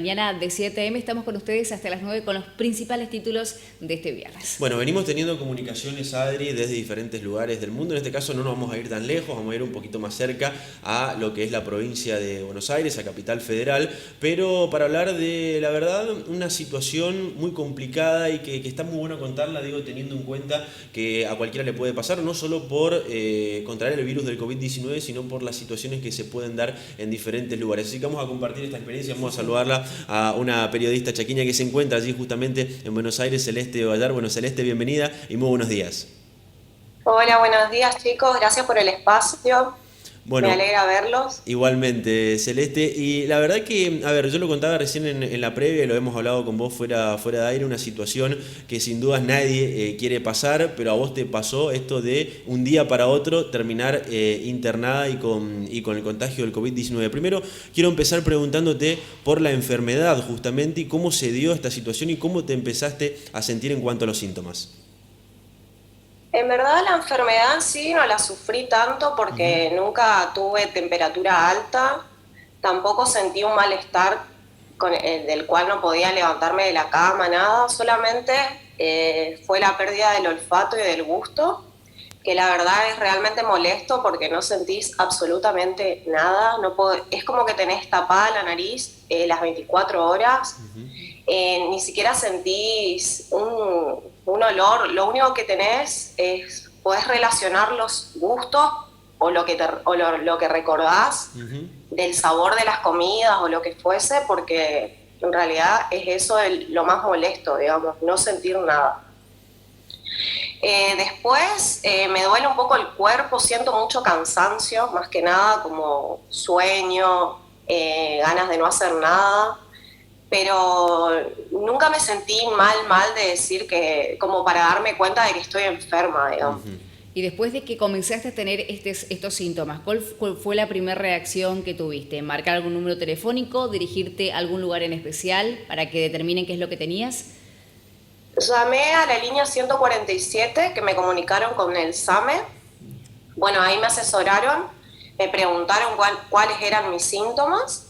mañana de 7 a.m. Estamos con ustedes hasta las 9 con los principales títulos de este viernes. Bueno, venimos teniendo comunicaciones, Adri, desde diferentes lugares del mundo. En este caso no nos vamos a ir tan lejos, vamos a ir un poquito más cerca a lo que es la provincia de Buenos Aires, a Capital Federal, pero para hablar de, la verdad, una situación muy complicada y que está muy bueno contarla, digo, teniendo en cuenta que a cualquiera le puede pasar, no solo por contraer el virus del COVID-19, sino por las situaciones que se pueden dar en diferentes lugares. Así que vamos a compartir esta experiencia, vamos a saludarla a una periodista chaqueña que se encuentra allí justamente en Buenos Aires, Celeste Vallar. Bueno, Celeste, bienvenida y muy buenos días. Hola, buenos días chicos, gracias por el espacio. Bueno, me alegra verlos. Igualmente, Celeste, y la verdad que, a ver, yo lo contaba recién en la previa, lo hemos hablado con vos fuera de aire, una situación que sin dudas nadie quiere pasar, pero a vos te pasó esto de un día para otro terminar internada y con el contagio del COVID-19. Primero, quiero empezar preguntándote por la enfermedad justamente y cómo se dio esta situación y cómo te empezaste a sentir en cuanto a los síntomas. En verdad la enfermedad en sí no la sufrí tanto porque nunca tuve temperatura alta, tampoco sentí un malestar del cual no podía levantarme de la cama, nada, solamente fue la pérdida del olfato y del gusto, que la verdad es realmente molesto porque no sentís absolutamente nada, es como que tenés tapada la nariz las 24 horas, ni siquiera sentís un olor, lo único que tenés es, podés relacionar los gustos o lo que recordás del sabor de las comidas o lo que fuese, porque en realidad es eso lo más molesto, digamos, no sentir nada. Después me duele un poco el cuerpo, siento mucho cansancio, más que nada como sueño, ganas de no hacer nada, pero nunca me sentí mal de decir que, como para darme cuenta de que estoy enferma, digamos. Y después de que comenzaste a tener estos síntomas, ¿cuál fue la primera reacción que tuviste? ¿Marcar algún número telefónico? ¿Dirigirte a algún lugar en especial para que determinen qué es lo que tenías? Llamé a la línea 147 que me comunicaron con el SAME. Bueno, ahí me asesoraron, me preguntaron cuáles eran mis síntomas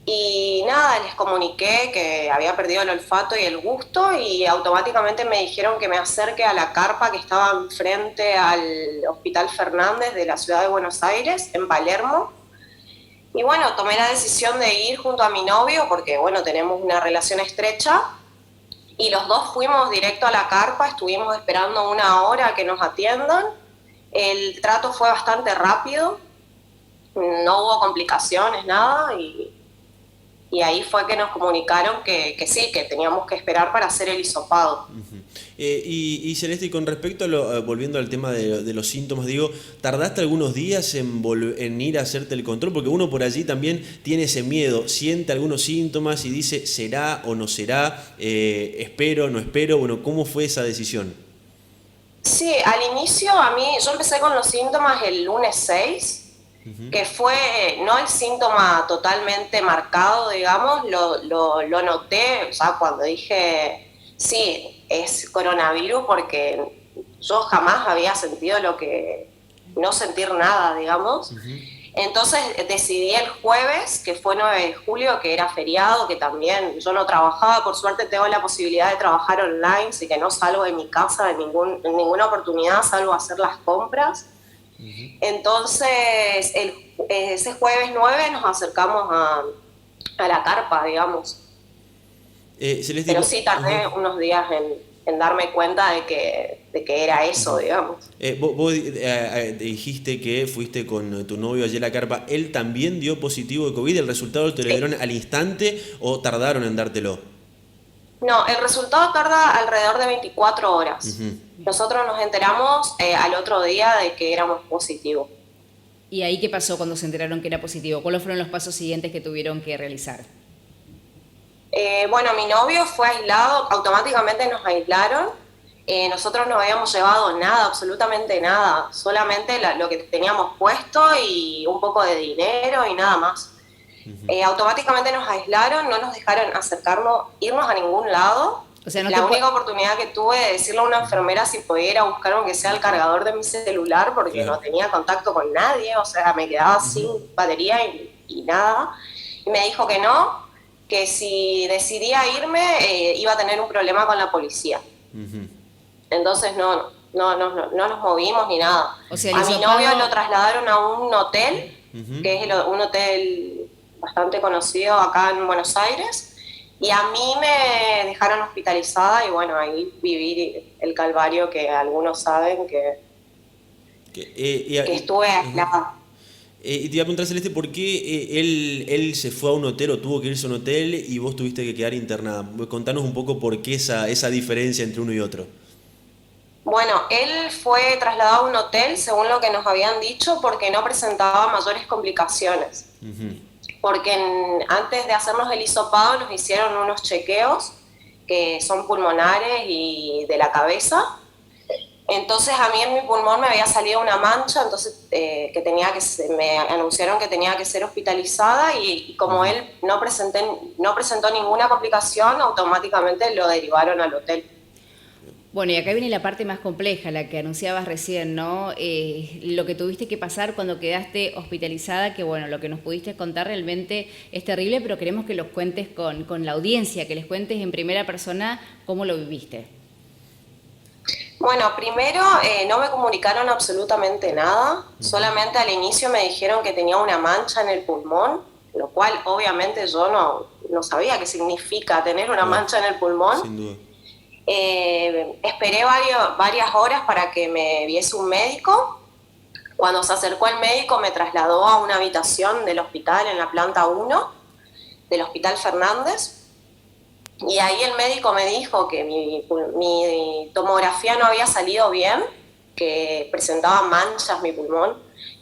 y nada, les comuniqué que había perdido el olfato y el gusto y automáticamente me dijeron que me acerque a la carpa que estaba enfrente al Hospital Fernández de la ciudad de Buenos Aires, en Palermo. Y bueno, tomé la decisión de ir junto a mi novio porque bueno, tenemos una relación estrecha y los dos fuimos directo a la carpa, estuvimos esperando 1 hora a que nos atiendan. El trato fue bastante rápido, no hubo complicaciones, nada, y ahí fue que nos comunicaron que sí, que teníamos que esperar para hacer el hisopado. Y Celeste, y con respecto a volviendo al tema de los síntomas, digo, ¿tardaste algunos días en ir a hacerte el control? Porque uno por allí también tiene ese miedo, siente algunos síntomas y dice, ¿será o no será? ¿Espero, no espero? Bueno, ¿cómo fue esa decisión? Sí, al inicio yo empecé con los síntomas el lunes 6, que fue no el síntoma totalmente marcado, digamos, lo noté, o sea, cuando dije, sí, es coronavirus, porque yo jamás había sentido no sentir nada, digamos. Entonces decidí el jueves, que fue 9 de julio, que era feriado, que también yo no trabajaba, por suerte tengo la posibilidad de trabajar online, así que no salgo de mi casa en ninguna oportunidad, salvo a hacer las compras. Entonces, ese jueves 9 nos acercamos a la carpa, digamos. Celeste, pero sí tardé unos días en darme cuenta de que era eso, digamos. Vos dijiste que fuiste con tu novio allí a la carpa. ¿Él también dio positivo de COVID? ¿El resultado te lo dieron al instante o tardaron en dártelo? No, el resultado tarda alrededor de 24 horas. Nosotros nos enteramos al otro día de que éramos positivos. ¿Y ahí qué pasó cuando se enteraron que era positivo? ¿Cuáles fueron los pasos siguientes que tuvieron que realizar? Bueno, mi novio fue aislado, automáticamente nos aislaron. Nosotros no habíamos llevado nada, absolutamente nada, solamente lo que teníamos puesto y un poco de dinero y nada más. Automáticamente nos aislaron, no nos dejaron irnos a ningún lado. O sea, la única oportunidad que tuve de decirle a una enfermera si podía ir a buscar aunque sea el cargador de mi celular, porque no tenía contacto con nadie, o sea, me quedaba sin batería y nada. Y me dijo que no. que si decidía irme iba a tener un problema con la policía. Ujú. Entonces no nos movimos ni nada. O sea, el A mi novio hisopado- lo trasladaron a un hotel, Ujú. que es un hotel bastante conocido acá en Buenos Aires, y a mí me dejaron hospitalizada y bueno, ahí viví el calvario que algunos saben que estuve Ajá. aislada. Y te iba a preguntar, Celeste, ¿por qué él se fue a un hotel o tuvo que irse a un hotel y vos tuviste que quedar internada? Contanos un poco por qué esa diferencia entre uno y otro. Bueno, él fue trasladado a un hotel, según lo que nos habían dicho, porque no presentaba mayores complicaciones. Ujú. Porque antes de hacernos el hisopado nos hicieron unos chequeos que son pulmonares y de la cabeza. Entonces a mí en mi pulmón me había salido una mancha, entonces me anunciaron que tenía que ser hospitalizada y como él no presentó ninguna complicación, automáticamente lo derivaron al hotel. Bueno, y acá viene la parte más compleja, la que anunciabas recién, ¿no? Lo que tuviste que pasar cuando quedaste hospitalizada, que bueno, lo que nos pudiste contar realmente es terrible, pero queremos que los cuentes con la audiencia, que les cuentes en primera persona cómo lo viviste. Bueno, primero no me comunicaron absolutamente nada, solamente al inicio me dijeron que tenía una mancha en el pulmón, lo cual obviamente yo no sabía qué significa tener una Claro, mancha en el pulmón. sin duda. Esperé varias horas para que me viese un médico. Cuando se acercó el médico me trasladó a una habitación del hospital en la planta 1 del Hospital Fernández. Y ahí el médico me dijo que mi tomografía no había salido bien, que presentaba manchas mi pulmón.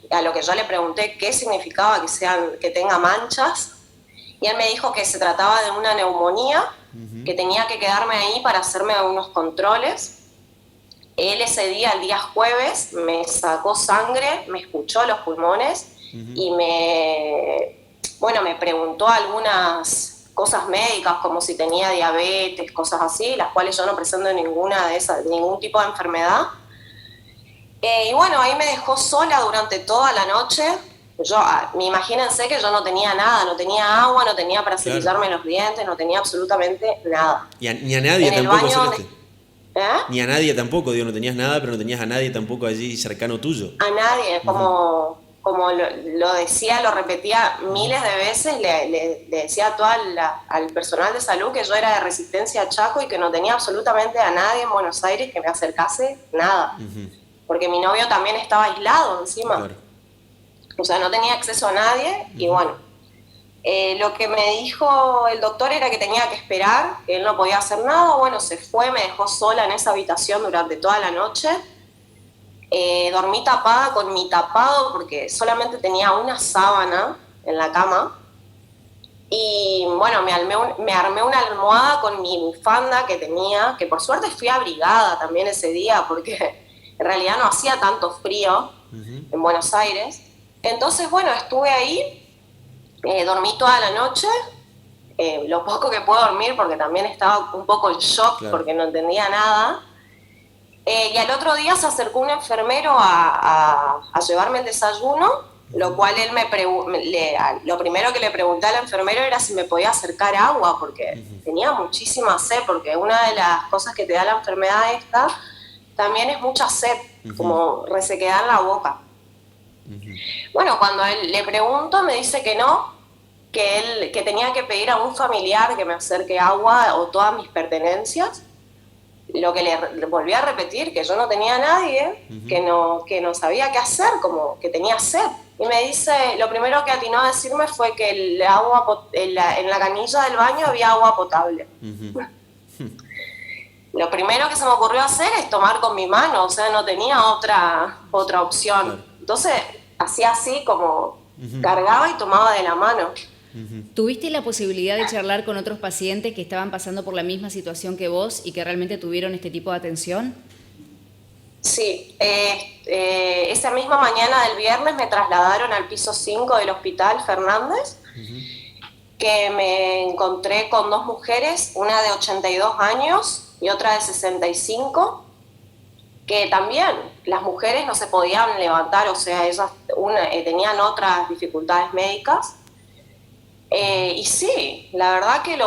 A lo que yo le pregunté qué significaba que tenga manchas. Y él me dijo que se trataba de una neumonía, que tenía que quedarme ahí para hacerme unos controles. Él ese día, el día jueves, me sacó sangre, me escuchó los pulmones y me preguntó algunas cosas médicas, como si tenía diabetes, cosas así, las cuales yo no presento ningún tipo de enfermedad. Y bueno, ahí me dejó sola durante toda la noche. Imagínense que yo no tenía nada, no tenía agua, no tenía para Claro. cepillarme los dientes, no tenía absolutamente nada. Ni a nadie En el tampoco, baño, Celeste. ¿eh? Ni a nadie tampoco, digo, no tenías nada, pero no tenías a nadie tampoco allí cercano tuyo. A nadie, como lo decía, lo repetía miles de veces, le decía a al personal de salud que yo era de Resistencia Chaco y que no tenía absolutamente a nadie en Buenos Aires que me acercase nada. Porque mi novio también estaba aislado encima. Claro. O sea, no tenía acceso a nadie y bueno, lo que me dijo el doctor era que tenía que esperar, que él no podía hacer nada. Bueno, se fue, me dejó sola en esa habitación durante toda la noche. Dormí tapada con mi tapado porque solamente tenía una sábana en la cama. Y bueno, me armé una almohada con mi bufanda que tenía, que por suerte fui abrigada también ese día porque en realidad no hacía tanto frío en Buenos Aires. Entonces, bueno, estuve ahí, dormí toda la noche, lo poco que puedo dormir porque también estaba un poco en shock, Claro. porque no entendía nada. Y al otro día se acercó un enfermero a llevarme el desayuno, lo cual él lo primero que le pregunté al enfermero era si me podía acercar agua, porque tenía muchísima sed, porque una de las cosas que te da la enfermedad esta también es mucha sed, como resequedad en la boca. Bueno, cuando él le pregunto me dice que no, que tenía que pedir a un familiar que me acerque agua o todas mis pertenencias. Lo que le volví a repetir, que yo no tenía a nadie, que no sabía qué hacer, como que tenía sed. Y me dice, lo primero que atinó a decirme fue que en la canilla del baño había agua potable. Lo primero que se me ocurrió hacer es tomar con mi mano, o sea, no tenía otra opción. Claro. Entonces, hacía así como cargaba y tomaba de la mano. ¿Tuviste la posibilidad de charlar con otros pacientes que estaban pasando por la misma situación que vos y que realmente tuvieron este tipo de atención? Sí, esa misma mañana del viernes me trasladaron al piso 5 del Hospital Fernández, que me encontré con dos mujeres, una de 82 años y otra de 65, que también las mujeres no se podían levantar, o sea, ellas tenían otras dificultades médicas. Y sí, la verdad que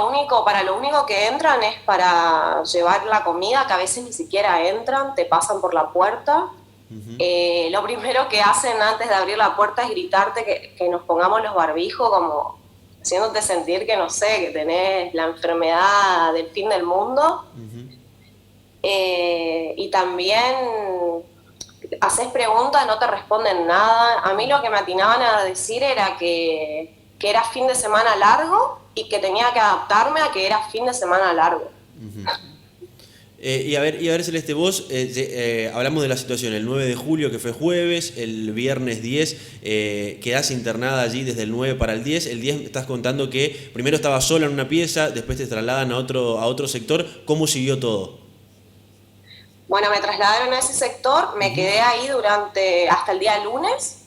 para lo único que entran es para llevar la comida, que a veces ni siquiera entran, te pasan por la puerta. Lo primero que hacen antes de abrir la puerta es gritarte que nos pongamos los barbijos, como haciéndote sentir que no sé, que tenés la enfermedad del fin del mundo. Y también haces preguntas, no te responden nada. A mí lo que me atinaban a decir era que era fin de semana largo y que tenía que adaptarme a que era fin de semana largo. Y a ver, Celeste, vos hablamos de la situación el 9 de julio, que fue jueves, el viernes 10 quedás internada allí desde el 9 para el 10. El 10 estás contando que primero estabas sola en una pieza, después te trasladan a otro sector. ¿Cómo siguió todo? Bueno, me trasladaron a ese sector, me quedé ahí hasta el día lunes.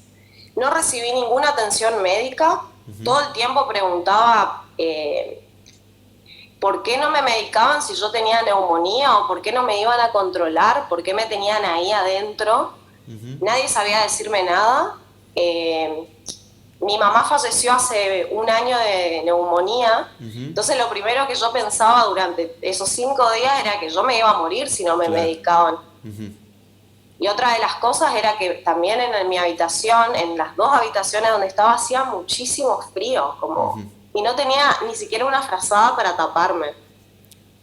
No recibí ninguna atención médica. Todo el tiempo preguntaba por qué no me medicaban si yo tenía neumonía, o por qué no me iban a controlar, por qué me tenían ahí adentro. Nadie sabía decirme nada. Mi mamá falleció hace un año de neumonía, entonces lo primero que yo pensaba durante esos 5 días era que yo me iba a morir si no me medicaban. Y otra de las cosas era que también en mi habitación, en las 2 habitaciones donde estaba, hacía muchísimo frío, y no tenía ni siquiera una frazada para taparme.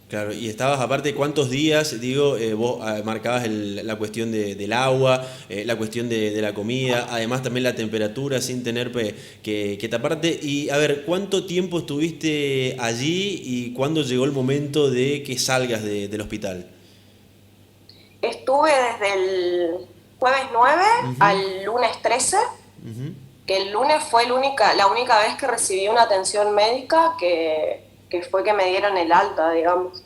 Claro, y estabas, aparte, ¿cuántos días, vos marcabas la cuestión del agua, la cuestión de la comida, además también la temperatura, sin tener que taparte? Y a ver, ¿cuánto tiempo estuviste allí y cuándo llegó el momento de que salgas del hospital? Estuve desde el jueves 9 al lunes 13, que el lunes fue la única vez que recibí una atención médica que fue que me dieron el alta, digamos.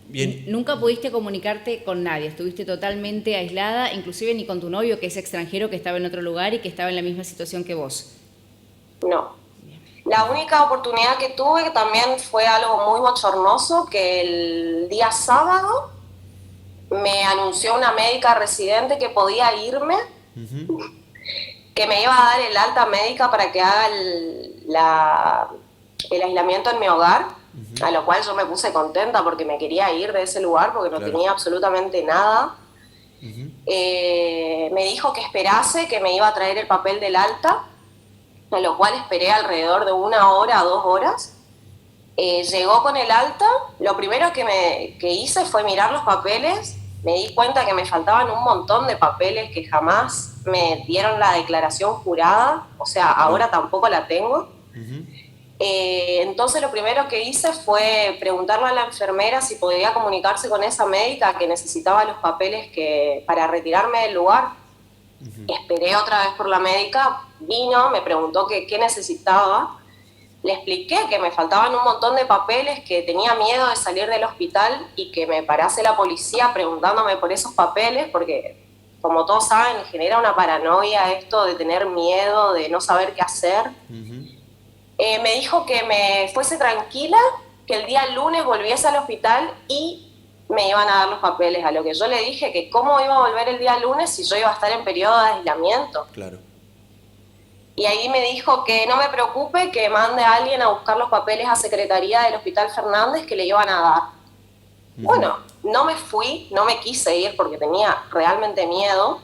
Bien. Nunca pudiste comunicarte con nadie, estuviste totalmente aislada, inclusive ni con tu novio, que es extranjero, que estaba en otro lugar y que estaba en la misma situación que vos. No. La única oportunidad que tuve, que también fue algo muy bochornoso, que el día sábado me anunció una médica residente que podía irme, que me iba a dar el alta médica para que haga el aislamiento en mi hogar, a lo cual yo me puse contenta porque me quería ir de ese lugar porque no tenía absolutamente nada. Me dijo que esperase, que me iba a traer el papel del alta, a lo cual esperé alrededor de 1 hora a 2 horas. Llegó con el alta, lo primero que hice fue mirar los papeles. Me di cuenta que me faltaban un montón de papeles que jamás me dieron la declaración jurada, o sea, ahora tampoco la tengo. Entonces lo primero que hice fue preguntarle a la enfermera si podía comunicarse con esa médica que necesitaba los papeles para retirarme del lugar. Esperé otra vez por la médica, vino, me preguntó qué necesitaba. Le expliqué que me faltaban un montón de papeles, que tenía miedo de salir del hospital y que me parase la policía preguntándome por esos papeles, porque, como todos saben, genera una paranoia esto de tener miedo, de no saber qué hacer. Me dijo que me fuese tranquila, que el día lunes volviese al hospital y me iban a dar los papeles, a lo que yo le dije que cómo iba a volver el día lunes si yo iba a estar en periodo de aislamiento. Claro. Y ahí me dijo que no me preocupe, que mande a alguien a buscar los papeles a Secretaría del Hospital Fernández que le iban a dar. Bueno, no me fui, no me quise ir porque tenía realmente miedo.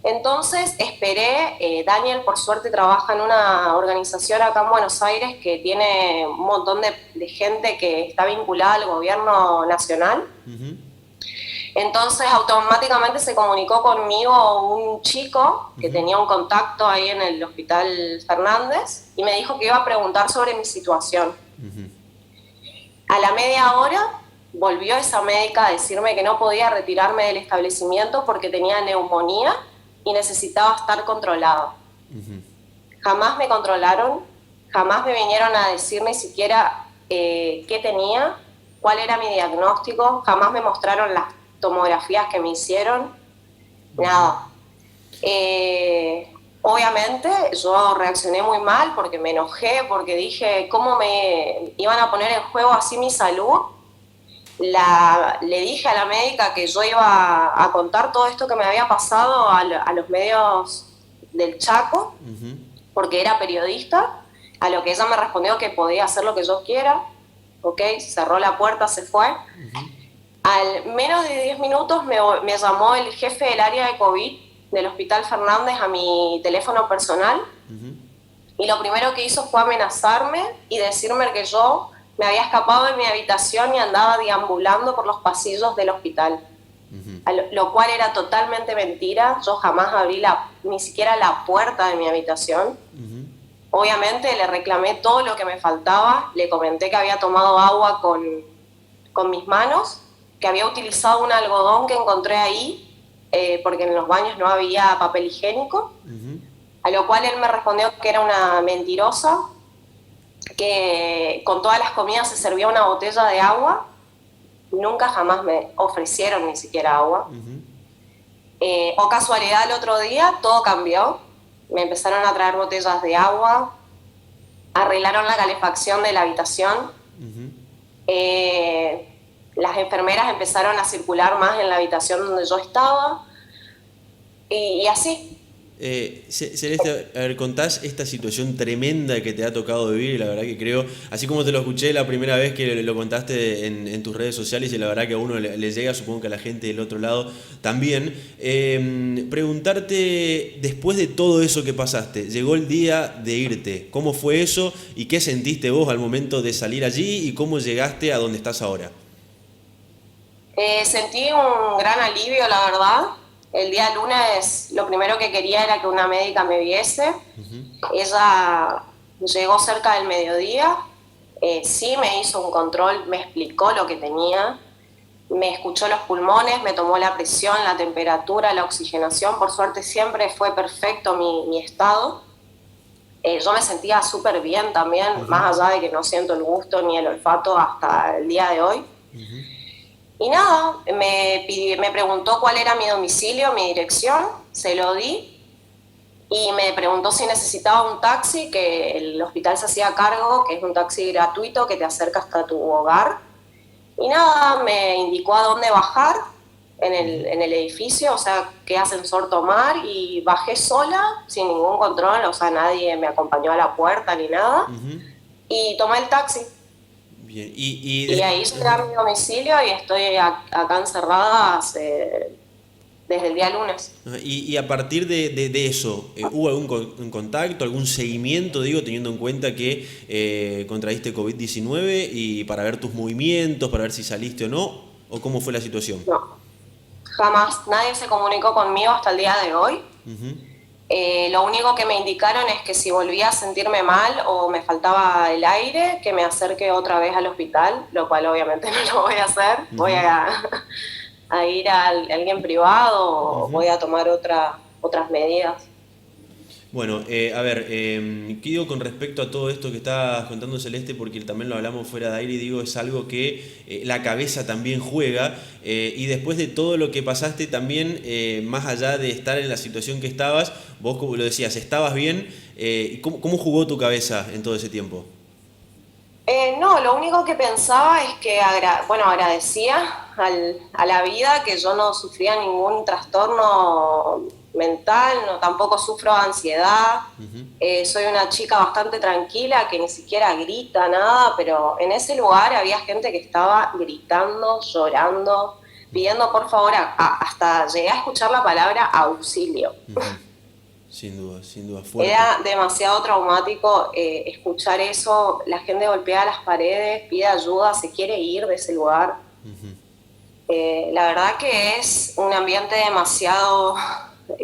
Entonces esperé. Daniel, por suerte, trabaja en una organización acá en Buenos Aires que tiene un montón de gente que está vinculada al gobierno nacional. Entonces automáticamente se comunicó conmigo un chico que tenía un contacto ahí en el Hospital Fernández y me dijo que iba a preguntar sobre mi situación. A la media hora volvió esa médica a decirme que no podía retirarme del establecimiento porque tenía neumonía y necesitaba estar controlada. Jamás me controlaron, jamás me vinieron a decir ni siquiera qué tenía, cuál era mi diagnóstico, jamás me mostraron las tomografías que me hicieron, nada. Obviamente yo reaccioné muy mal porque me enojé, porque dije, ¿cómo me iban a poner en juego así mi salud? Le dije a la médica que yo iba a contar todo esto que me había pasado a los medios del Chaco, porque era periodista, a lo que ella me respondió que podía hacer lo que yo quiera, ok, cerró la puerta, se fue. Al menos de 10 minutos me llamó el jefe del área de COVID del Hospital Fernández a mi teléfono personal, y lo primero que hizo fue amenazarme y decirme que yo me había escapado de mi habitación y andaba deambulando por los pasillos del hospital. Lo cual era totalmente mentira. Yo jamás abrí ni siquiera la puerta de mi habitación. Obviamente le reclamé todo lo que me faltaba, le comenté que había tomado agua con mis manos, que había utilizado un algodón que encontré ahí, porque en los baños no había papel higiénico, a lo cual él me respondió que era una mentirosa, que con todas las comidas se servía una botella de agua, nunca jamás me ofrecieron ni siquiera agua. O casualidad, el otro día todo cambió, me empezaron a traer botellas de agua, arreglaron la calefacción de la habitación, las enfermeras empezaron a circular más en la habitación donde yo estaba, y así. Celeste, a ver, contás esta situación tremenda que te ha tocado vivir, y la verdad que creo, así como te lo escuché la primera vez que lo contaste en tus redes sociales, y la verdad que a uno le llega, supongo que a la gente del otro lado también, preguntarte, después de todo eso que pasaste, llegó el día de irte, ¿cómo fue eso y qué sentiste vos al momento de salir allí y cómo llegaste a donde estás ahora? Sentí un gran alivio, la verdad. El día lunes lo primero que quería era que una médica me viese. Ella llegó cerca del mediodía, sí me hizo un control, me explicó lo que tenía, me escuchó los pulmones, me tomó la presión, la temperatura, la oxigenación. Por suerte siempre fue perfecto mi estado. Yo me sentía súper bien también, más allá de que no siento el gusto ni el olfato hasta el día de hoy. Y nada, me preguntó cuál era mi domicilio, mi dirección, se lo di, y me preguntó si necesitaba un taxi, que el hospital se hacía cargo, que es un taxi gratuito que te acerca hasta tu hogar. Y nada, me indicó a dónde bajar en el edificio, o sea, qué ascensor tomar, y bajé sola, sin ningún control, o sea, nadie me acompañó a la puerta ni nada, y tomé el taxi. Bien. Y ahí llegué a mi domicilio y estoy acá encerrada desde el día lunes. Y a partir de eso, ¿hubo algún contacto, algún seguimiento, digo, teniendo en cuenta que contraíste COVID-19 y para ver tus movimientos, para ver si saliste o no? ¿O cómo fue la situación? No, jamás. Nadie se comunicó conmigo hasta el día de hoy. Lo único que me indicaron es que si volvía a sentirme mal o me faltaba el aire, que me acerque otra vez al hospital, lo cual obviamente no lo voy a hacer. Voy a ir a alguien privado o voy a tomar otras medidas. Bueno, a ver, ¿qué digo con respecto a todo esto que estás contando, Celeste? Porque también lo hablamos fuera de aire y digo, es algo que la cabeza también juega, y después de todo lo que pasaste también, más allá de estar en la situación que estabas, vos como lo decías, estabas bien, ¿cómo jugó tu cabeza en todo ese tiempo? No, lo único que pensaba es que agradecía a la vida que yo no sufría ningún trastorno mental, no, tampoco sufro ansiedad. Soy una chica bastante tranquila que ni siquiera grita nada, pero en ese lugar había gente que estaba gritando, llorando, pidiendo por favor, hasta llegué a escuchar la palabra auxilio. Sin duda, fuerte. Era demasiado traumático escuchar eso, la gente golpea las paredes, pide ayuda, se quiere ir de ese lugar. La verdad que es un ambiente demasiado,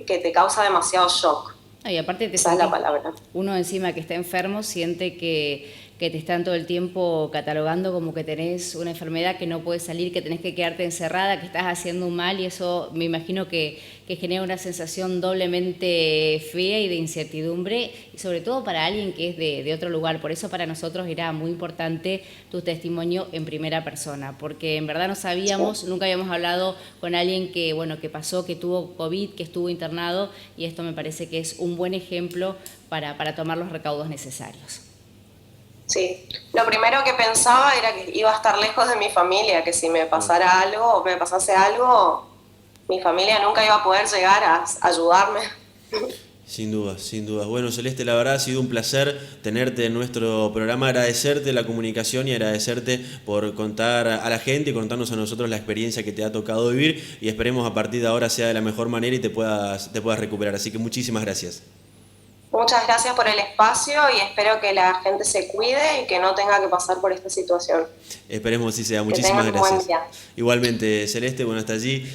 que te causa demasiado shock. Y aparte esa es la palabra. Uno encima que está enfermo siente que te están todo el tiempo catalogando como que tenés una enfermedad, que no puedes salir, que tenés que quedarte encerrada, que estás haciendo un mal, y eso me imagino que genera una sensación doblemente fea y de incertidumbre, y sobre todo para alguien que es de otro lugar. Por eso para nosotros era muy importante tu testimonio en primera persona, porque en verdad no sabíamos, nunca habíamos hablado con alguien que pasó, que tuvo COVID, que estuvo internado, y esto me parece que es un buen ejemplo para tomar los recaudos necesarios. Sí, lo primero que pensaba era que iba a estar lejos de mi familia, que si me pasara algo o me pasase algo, mi familia nunca iba a poder llegar a ayudarme. Sin dudas, sin dudas. Bueno, Celeste, la verdad ha sido un placer tenerte en nuestro programa, agradecerte la comunicación y agradecerte por contar a la gente y contarnos a nosotros la experiencia que te ha tocado vivir, y esperemos a partir de ahora sea de la mejor manera y te puedas recuperar. Así que muchísimas gracias. Muchas gracias por el espacio y espero que la gente se cuide y que no tenga que pasar por esta situación. Esperemos que sí sea. Que Muchísimas tengan un buen gracias. día. Igualmente, Celeste, bueno, hasta allí.